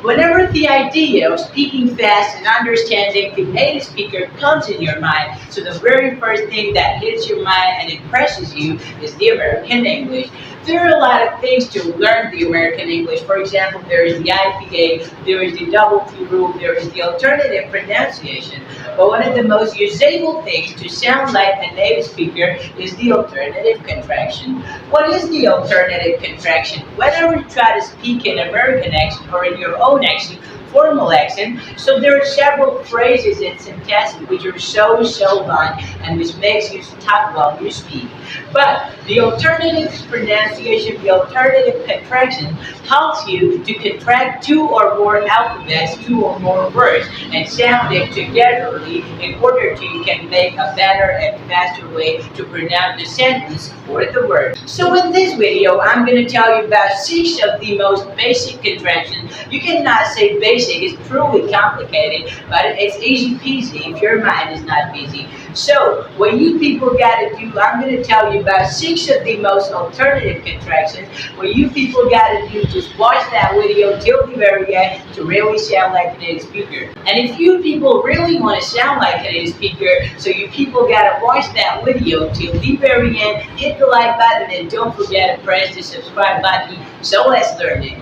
Whenever the idea of speaking fast and understanding the native speaker comes in your mind, so the very first thing that hits your mind and impresses you is the American English. There are a lot of things to learn the American English. For example, there is the IPA, there is the double T rule, there is the alternative pronunciation. But one of the most usable things to sound like a native speaker is the alternative contraction. What is the alternative contraction? Whenever you try to speak in American accent or in your own accent, formal accent, so there are several phrases and sentences which are so long and which makes you stop while you speak. But the alternative pronunciation, the alternative contraction, helps you to contract two or more alphabets, two or more words, and sound it togetherly in order to you can make a better and faster way to pronounce the sentence or the word. So in this video, I'm going to tell you about 6 of the most basic contractions. You cannot say basic, it's truly complicated, but it's easy peasy if your mind is not busy. So what you people got to do, I'm going to tell you about 6 of the most alternative contractions. What you people got to do, just watch that video till the very end to really sound like a native speaker. And if you people really want to sound like a native speaker, so you people got to watch that video till the very end, hit the like button and don't forget to press the subscribe button. So let's learn it.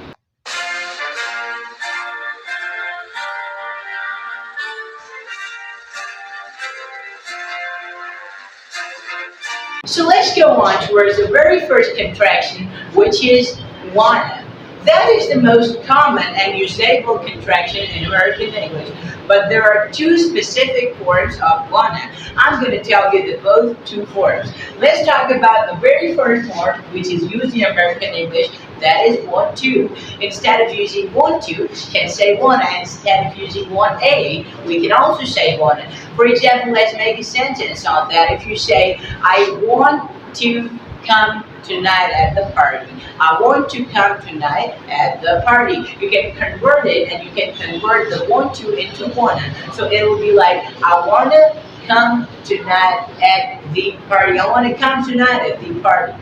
So let's go on towards the very first contraction, which is wanna. That is the most common and usable contraction in American English, but there are 2 specific forms of wanna. I'm going to tell you both 2 forms. Let's talk about the very first form, which is used in American English. That is want to. Instead of using want to, we can say wanna. Instead of using want a, we can also say wanna. For example, let's make a sentence on that. If you say, I want to come tonight at the party. I want to come tonight at the party. You can convert it and you can convert the want to into wanna. So it will be like, I want to come tonight at the party. I want to come tonight at the party.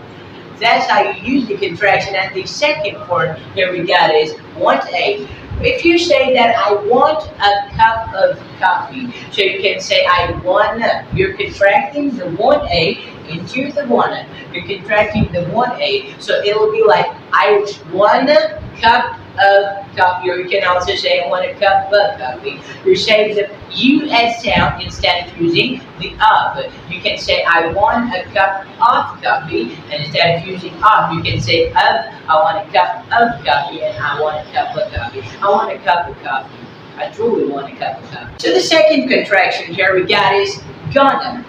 That's how you use the contraction. And the second form here we got is want a. If you say that I want a cup of coffee, so you can say I wanna. You're contracting the want a into the wanna. You're contracting the want a, so it will be like I want a cup of coffee, or you can also say I want a cup of coffee. You're saying the U-S sound instead of using the of. You can say I want a cup of coffee, and instead of using of, you can say of. I want a cup of coffee, and I want a cup of coffee. I want a cup of coffee. I truly want a cup of coffee. So the second contraction here we got is gonna.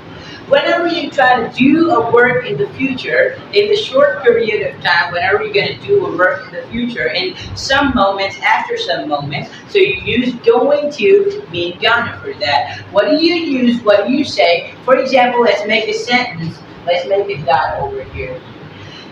Whenever you try to do a work in the future, in the short period of time, whenever you're going to do a work in the future, in some moments, after some moments, so you use going to mean gonna for that. What do you use? What do you say? For example, let's make a sentence. Let's make a dot over here.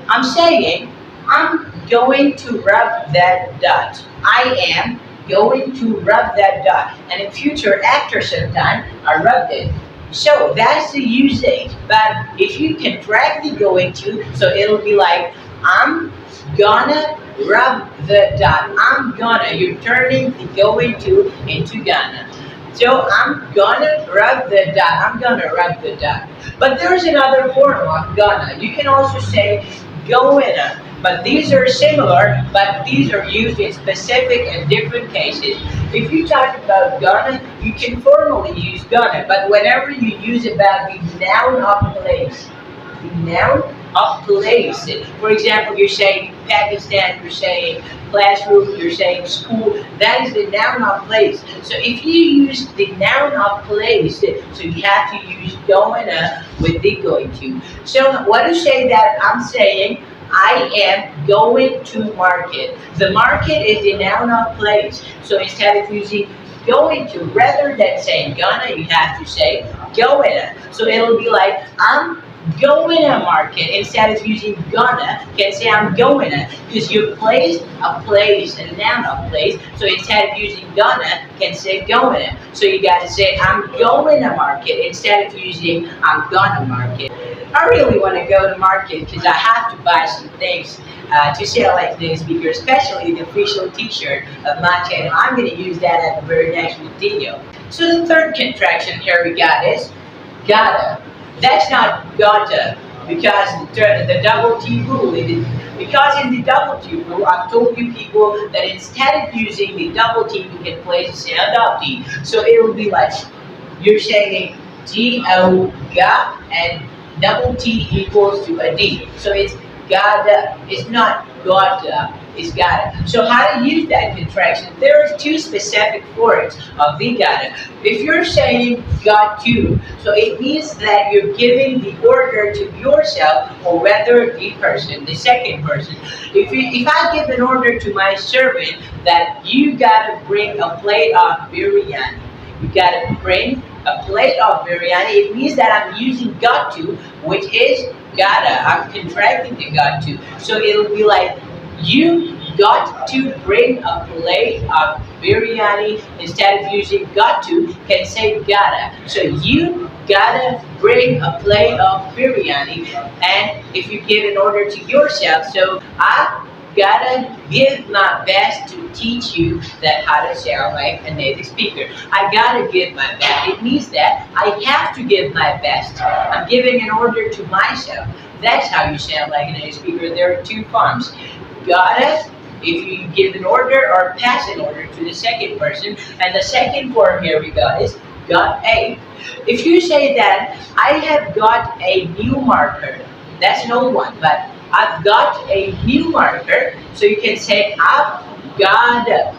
I'm saying, I'm going to rub that dot. I am going to rub that dot. And in future, after some time, I rubbed it. So that's the usage. But if you contract the going to, so it'll be like, I'm gonna rub the dot. I'm gonna. You're turning the going to into gonna. So I'm gonna rub the dot. I'm gonna rub the dot. But there's another form of gonna. You can also say goinna. But these are similar, but these are used in specific and different cases. If you talk about gonna, you can formally use gonna, but whenever you use about the noun of place, the noun of place. For example, you're saying Pakistan, you're saying classroom, you're saying school, that is the noun of place. So if you use the noun of place, so you have to use goinna with the going to. So what to say that I'm saying, I am going to market. The market is the noun of place. So instead of using going to, rather than saying gonna, you have to say goinna. So it'll be like, I'm going to market. Instead of using gonna, you can say I'm goinna, because you placed a place, a noun of place. So instead of using gonna, you can say goinna. So you got to say I'm going to market instead of using I'm gonna market. I really want to go to market because I have to buy some things. to sound like a native speaker, especially the official t-shirt of my channel. I'm going to use that at the very next video. So the third contraction here we got is gotta. That's not gotta, because the double T rule. Because in the double T rule, I've told you people that instead of using the double T, we can place the sound of T. So it will be like you're saying G-O, ga, and double T equals to a D. So it's gotta. It's not gotta. It's gotta. So how to use that contraction? There are two specific forms of the gotta. If you're saying got to, so it means that you're giving the order to yourself, or rather the person, the second person. If I give an order to my servant that you gotta bring a plate of biryani, you gotta bring a plate of biryani, it means that I'm using got to, which is gotta. I'm contracting the got to. So it'll be like, you got to bring a plate of biryani. Instead of using got to, can say gotta. So you gotta bring a plate of biryani. And if you give an order to yourself, so I gotta give my best to teach you that how to sound like a native speaker. I gotta give my best. It means that I have to give my best. I'm giving an order to myself. That's how you sound like a native speaker. There are two forms. Gotta, if you give an order or pass an order to the second person. And the second form here we got is got a. If you say that I have got a new marker, that's an old one, but I've got a new marker, so you can say I've got a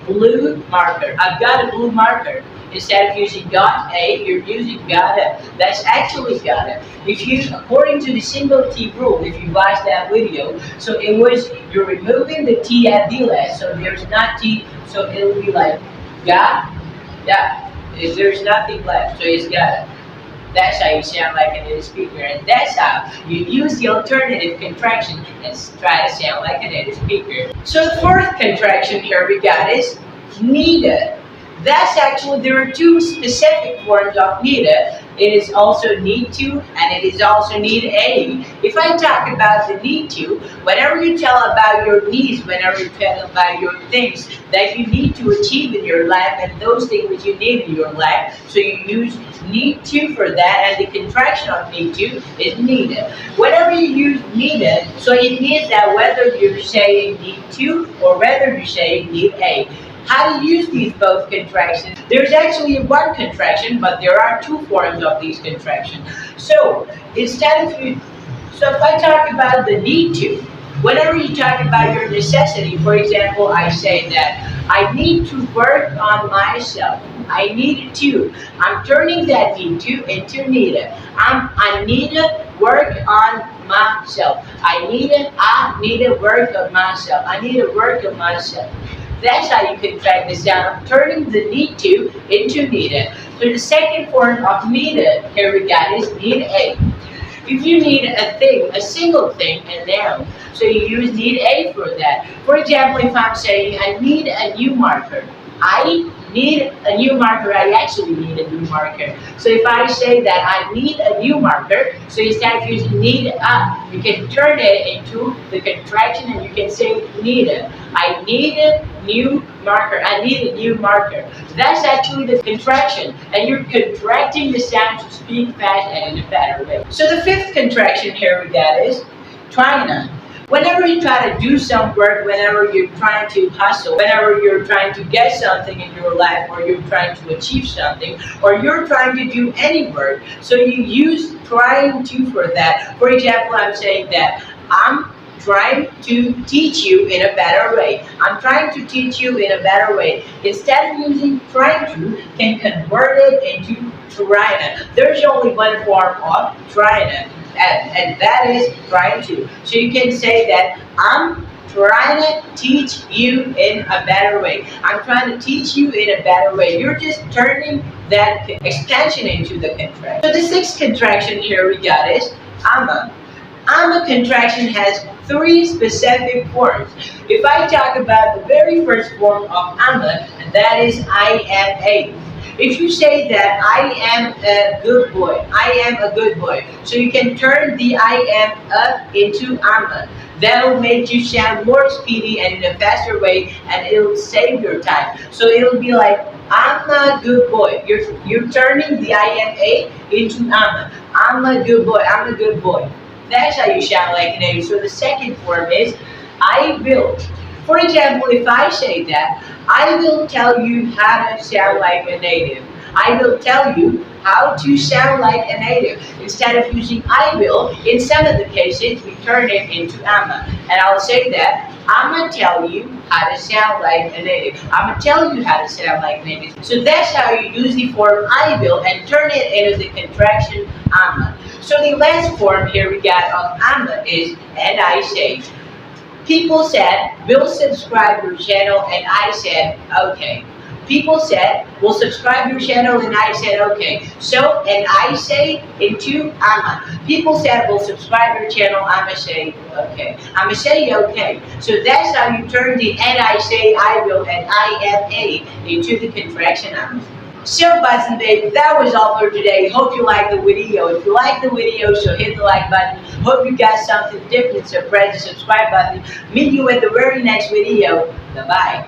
blue marker. I've got a blue marker. Instead of using got a, you're using gotta. That's actually gotta. If you, according to the single T rule, if you watch that video, so it was, you're removing the T at the last, so there's not T, so it'll be like got, if there's nothing left, so it's gotta. That's how you sound like a native speaker, and that's how you use the alternative contraction and try to sound like a native speaker. So the fourth contraction here we got is NEEDA. That's actually, there are two specific forms of NEEDA. It is also need to, and it is also need a. If I talk about the need to, whenever you tell about your needs, whenever you tell about your things that you need to achieve in your life, and those things that you need in your life, so you use need to for that, and the contraction of need to is NEEDA. Whenever you use NEEDA, so it means that whether you're saying need to or whether you're saying need a. How to use these both contractions? There's actually one contraction, but there are two forms of these contractions. So instead of you, so if I talk about the need to, whenever you talk about your necessity, for example, I say that I need to work on myself. I need to. I'm turning that need to into NEEDA. I need to work on myself. I need to work on myself. I need to work on myself. That's how you contract this down. I'm turning the need to into NEEDA. So the second form of NEEDA here we got is need a. If you need a thing, a single thing, a noun, so you use need a for that. For example, if I'm saying I need a new marker, I need a new marker, I actually need a new marker. So if I say that I need a new marker, so instead of using need a, you can turn it into the contraction and you can say NEEDA. I need a new marker. I need a new marker. That's actually the contraction, and you're contracting the sound to speak fast and in a better way. So the fifth contraction here we got is trying to. Whenever you try to do some work, whenever you're trying to hustle, whenever you're trying to get something in your life, or you're trying to achieve something, or you're trying to do any work, so you use trying to for that. For example, I'm saying that I'm trying to teach you in a better way. I'm trying to teach you in a better way. Instead of using trying to, can convert it into trying to. There's only one form of trying to. And that is trying to. So you can say that I'm trying to teach you in a better way. I'm trying to teach you in a better way. You're just turning that expansion into the contraction. So the sixth contraction here we got is ama. Ama contraction has three specific forms. If I talk about the very first form of ama, and that is I am a. If you say that I am a good boy, I am a good boy. So you can turn the I am up into ama. That'll make you sound more speedy and in a faster way, and it'll save your time. So it'll be like, I'm a good boy. You're turning the IMA into I'm. I'm a good boy. I'm a good boy. That's how you sound like a native. So the second form is I will. For example, if I say that, I will tell you how to sound like a native. I will tell you how to sound like a native. Instead of using I will, in some of the cases, we turn it into I'ma. And I'll say that, I'ma tell you how to sound like a native. I'ma tell you how to sound like a native. So that's how you use the form I will and turn it into the contraction I'ma. So the last form here we got of I'ma is and I say. People said, we'll subscribe your channel, and I said, okay. People said, we'll subscribe your channel, and I said, okay. So, and I say into I'ma. People said, we'll subscribe your channel, I'ma say, okay. I'ma say, okay. So that's how you turn the and I say, I will, and I am a into the contraction I'ma. So, boys and babes, that was all for today. Hope you liked the video. If you liked the video, so hit the like button. Hope you got something different, so press the subscribe button. Meet you in the very next video. Bye-bye.